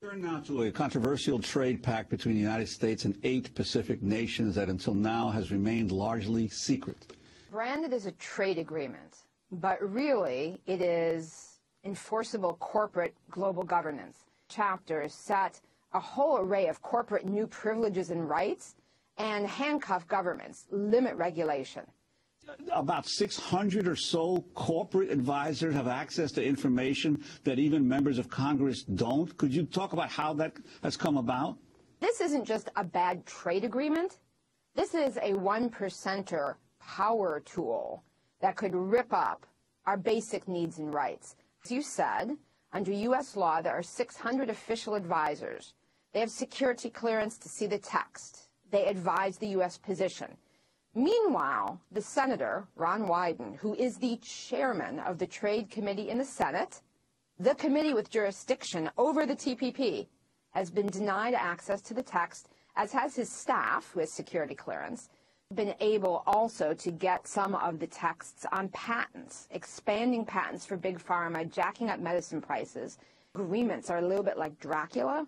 Turn now to a controversial trade pact between the United States and 8 Pacific nations that until now has remained largely secret. Branded as a trade agreement, but really it is enforceable corporate global governance. Chapters set a whole array of corporate new privileges and rights and handcuff governments, limit regulation. About 600 or so corporate advisors have access to information that even members of Congress don't. Could you talk about how that has come about? This isn't just a bad trade agreement. This is a 1%er power tool that could rip up our basic needs and rights. As you said, under U.S. law, there are 600 official advisors. They have security clearance to see the text. They advise the U.S. position. Meanwhile, the Senator, Ron Wyden, who is the chairman of the Trade Committee in the Senate, the committee with jurisdiction over the TPP, has been denied access to the text, as has his staff, who has security clearance, been able also to get some of the texts on patents, expanding patents for big pharma, jacking up medicine prices. Agreements are a little bit like Dracula.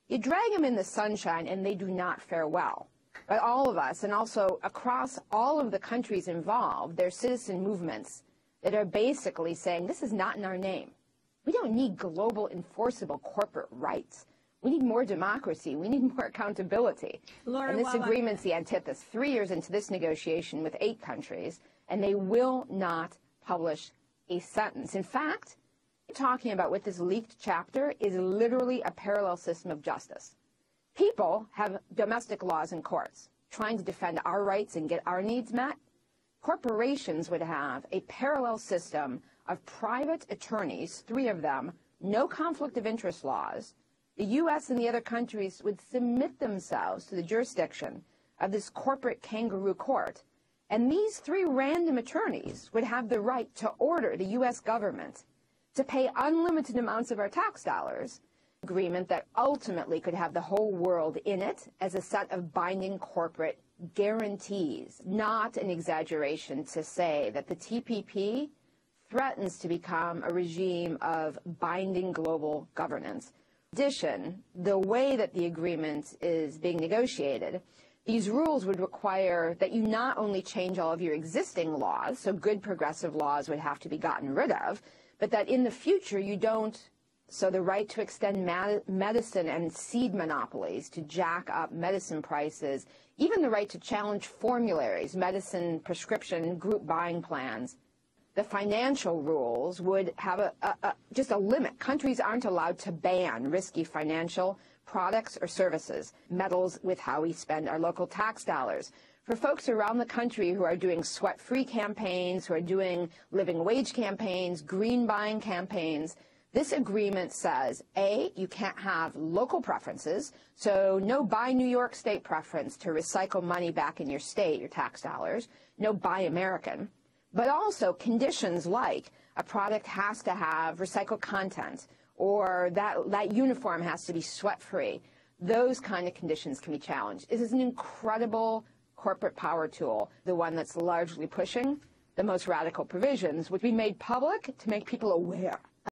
You drag them in the sunshine and they do not fare well. But all of us, and also across all of the countries involved, there are citizen movements that are basically saying this is not in our name. We don't need global enforceable corporate rights. We need more democracy. We need more accountability. Laura, and this agreement's the antithesis. 3 years into this negotiation with 8 countries, and they will not publish a sentence. In fact, what we're talking about with this leaked chapter is literally a parallel system of justice. People have domestic laws in courts trying to defend our rights and get our needs met. Corporations would have a parallel system of private attorneys, 3 of them, no conflict of interest laws. The U.S. and the other countries would submit themselves to the jurisdiction of this corporate kangaroo court, and these 3 random attorneys would have the right to order the U.S. government to pay unlimited amounts of our tax dollars, agreement that ultimately could have the whole world in it as a set of binding corporate guarantees. Not an exaggeration to say that the TPP threatens to become a regime of binding global governance. In addition, the way that the agreement is being negotiated, these rules would require that you not only change all of your existing laws, so good progressive laws would have to be gotten rid of, but that in the future you don't. So the right to extend medicine and seed monopolies to jack up medicine prices, even the right to challenge formularies, medicine prescription group buying plans. The financial rules would have just a limit. Countries aren't allowed to ban risky financial products or services, meddles with how we spend our local tax dollars. For folks around the country who are doing sweat-free campaigns, who are doing living wage campaigns, green buying campaigns, this agreement says, A, you can't have local preferences, so no Buy New York State preference to recycle money back in your state, your tax dollars, no Buy American, but also conditions like a product has to have recycled content or that uniform has to be sweat-free. Those kind of conditions can be challenged. This is an incredible corporate power tool, the one that's largely pushing the most radical provisions, would be made public to make people aware